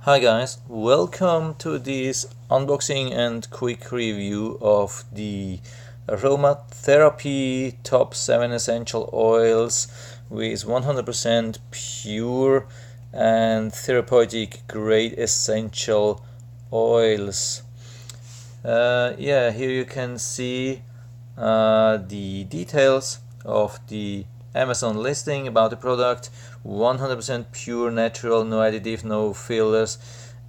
Hi guys, welcome to this unboxing and quick review of the Aromatherapy Top 7 Essential Oils with 100% pure and therapeutic grade essential oils. Here you can see the details of the Amazon listing about the product. 100% pure, natural, no additive, no fillers,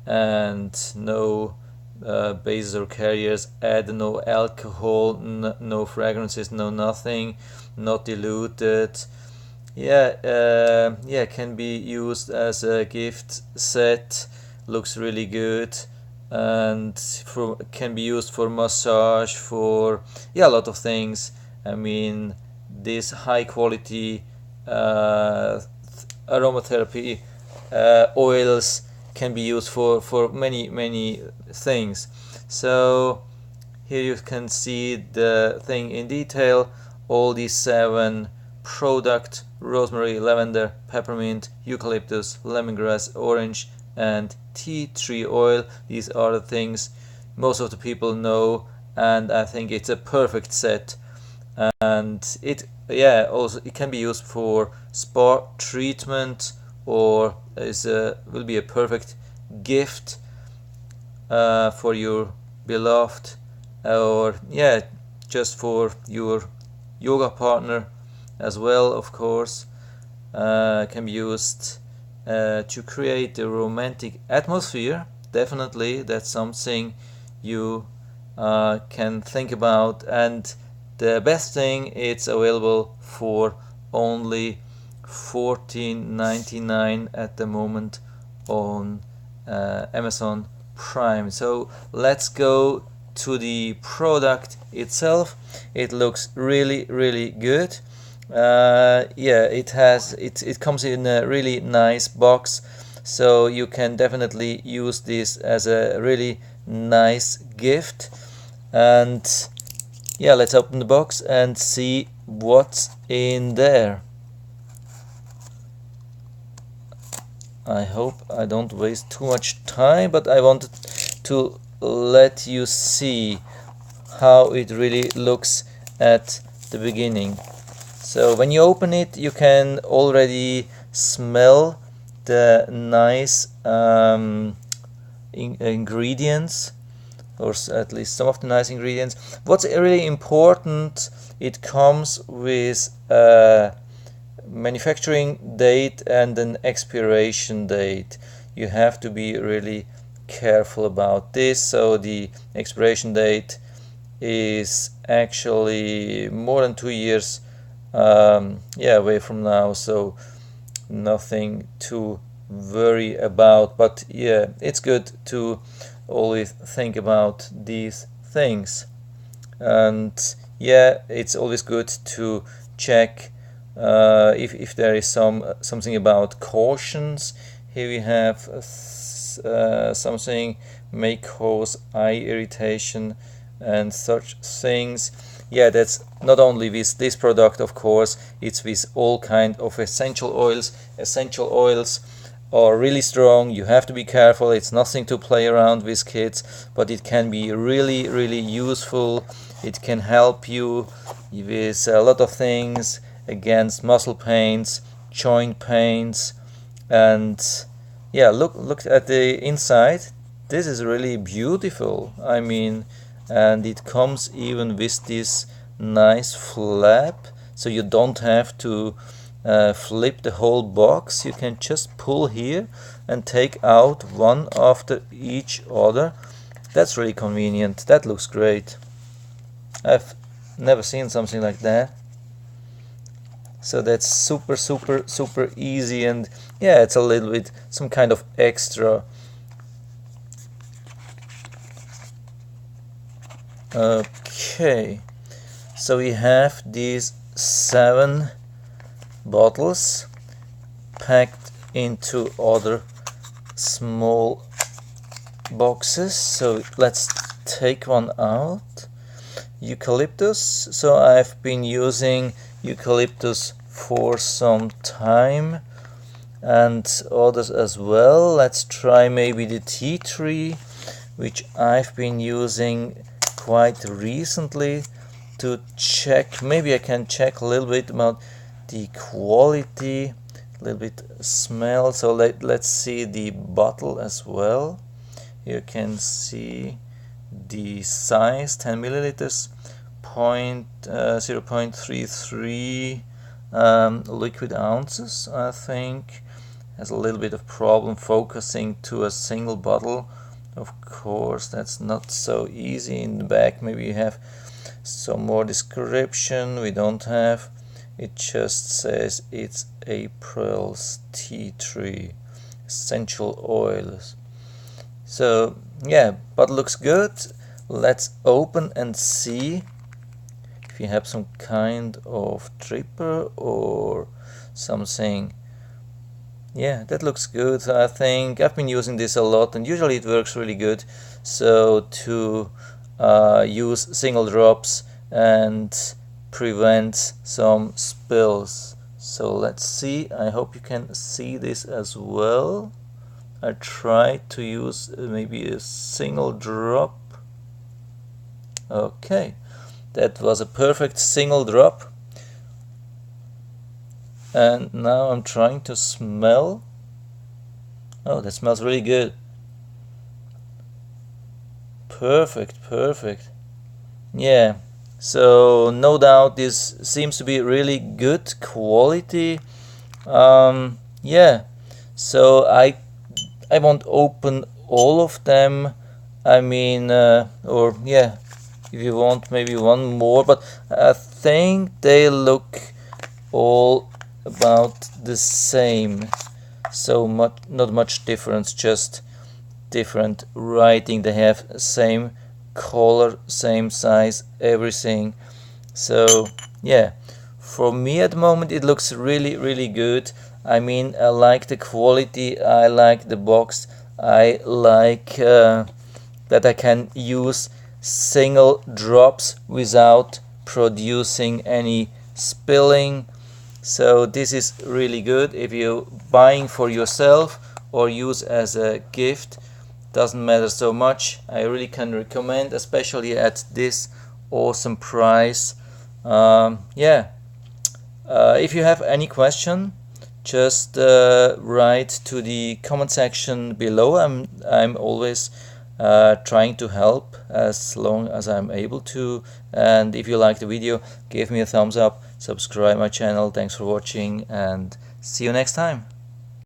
and no bases or carriers. Add no alcohol, no fragrances, no nothing, not diluted. Can be used as a gift set. Looks really good, and can be used for massage, for a lot of things. I mean, this high quality aromatherapy oils can be used for many things. So here you can see the thing in detail, all these 7 products: rosemary, lavender, peppermint, eucalyptus, lemongrass, orange, and tea tree oil. These are the things most of the people know, and I think it's a perfect set. And it can be used for spa treatment, or will be a perfect gift for your beloved, or just for your yoga partner as well, of course. Can be used to create a romantic atmosphere. Definitely, that's something you can think about. And the best thing, it's available for only $14.99 at the moment on Amazon Prime. So let's go to the product itself. It looks really good. It comes in a really nice box, so you can definitely use this as a really nice gift. And let's open the box and see what's in there. I hope I don't waste too much time, but I wanted to let you see how it really looks at the beginning. So when you open it, you can already smell the nice ingredients, or at least some of the nice ingredients. What's really important, it comes with a manufacturing date and an expiration date. You have to be really careful about this. So the expiration date is actually more than 2 years away from now, so nothing to worry about. But it's good to always think about these things. And it's always good to check if there is something about cautions. Here we have something may cause eye irritation and such things. That's not only with this product, of course, it's with all kind of essential oils. Essential oils are really strong. You have to be careful. It's nothing to play around with, kids, but it can be really useful. It can help you with a lot of things, against muscle pains, joint pains. And look at the inside. This is really beautiful. I mean, and it comes even with this nice flap, so you don't have to flip the whole box. You can just pull here and take out one after each other. That's really convenient. That looks great. I've never seen something like that. So that's super easy, and it's a little bit some kind of extra. Okay, so we have these 7 bottles packed into other small boxes. So let's take one out. Eucalyptus. So I've been using eucalyptus for some time. and others as well. Let's try maybe the tea tree, which I've been using quite recently to check. Maybe I can check a little bit about the quality, a little bit smell. So let's see the bottle as well. You can see the size, 10 milliliters, 0.33 liquid ounces. I think has a little bit of problem focusing to a single bottle. Of course, that's not so easy. In the back maybe you have some more description. We don't have. It just says it's Aprilis tea tree essential oils. So yeah, but looks good. Let's open and see if you have some kind of dripper or something. Yeah, that looks good. I think I've been using this a lot, and usually it works really good. So to use single drops and prevent some spills. So let's see. I hope you can see this as well. I tried to use maybe a single drop. Okay, that was a perfect single drop. And now I'm trying to smell. Oh, that smells really good. Perfect, perfect. Yeah, so no doubt this seems to be really good quality. Yeah, so I won't open all of them. I mean, or yeah, if you want maybe one more, but I think they look all about the same. So not much difference, just different writing. They have same color, same size, everything. So yeah, for me at the moment it looks really good. I mean, I like the quality, I like the box, I like that I can use single drops without producing any spilling. So this is really good if you're buying for yourself or use as a gift. Doesn't matter so much. I really can recommend, especially at this awesome price. Yeah, if you have any question, just write to the comment section below. I'm always trying to help as long as I'm able to. And if you like the video, give me a thumbs up, subscribe my channel. Thanks for watching, and see you next time.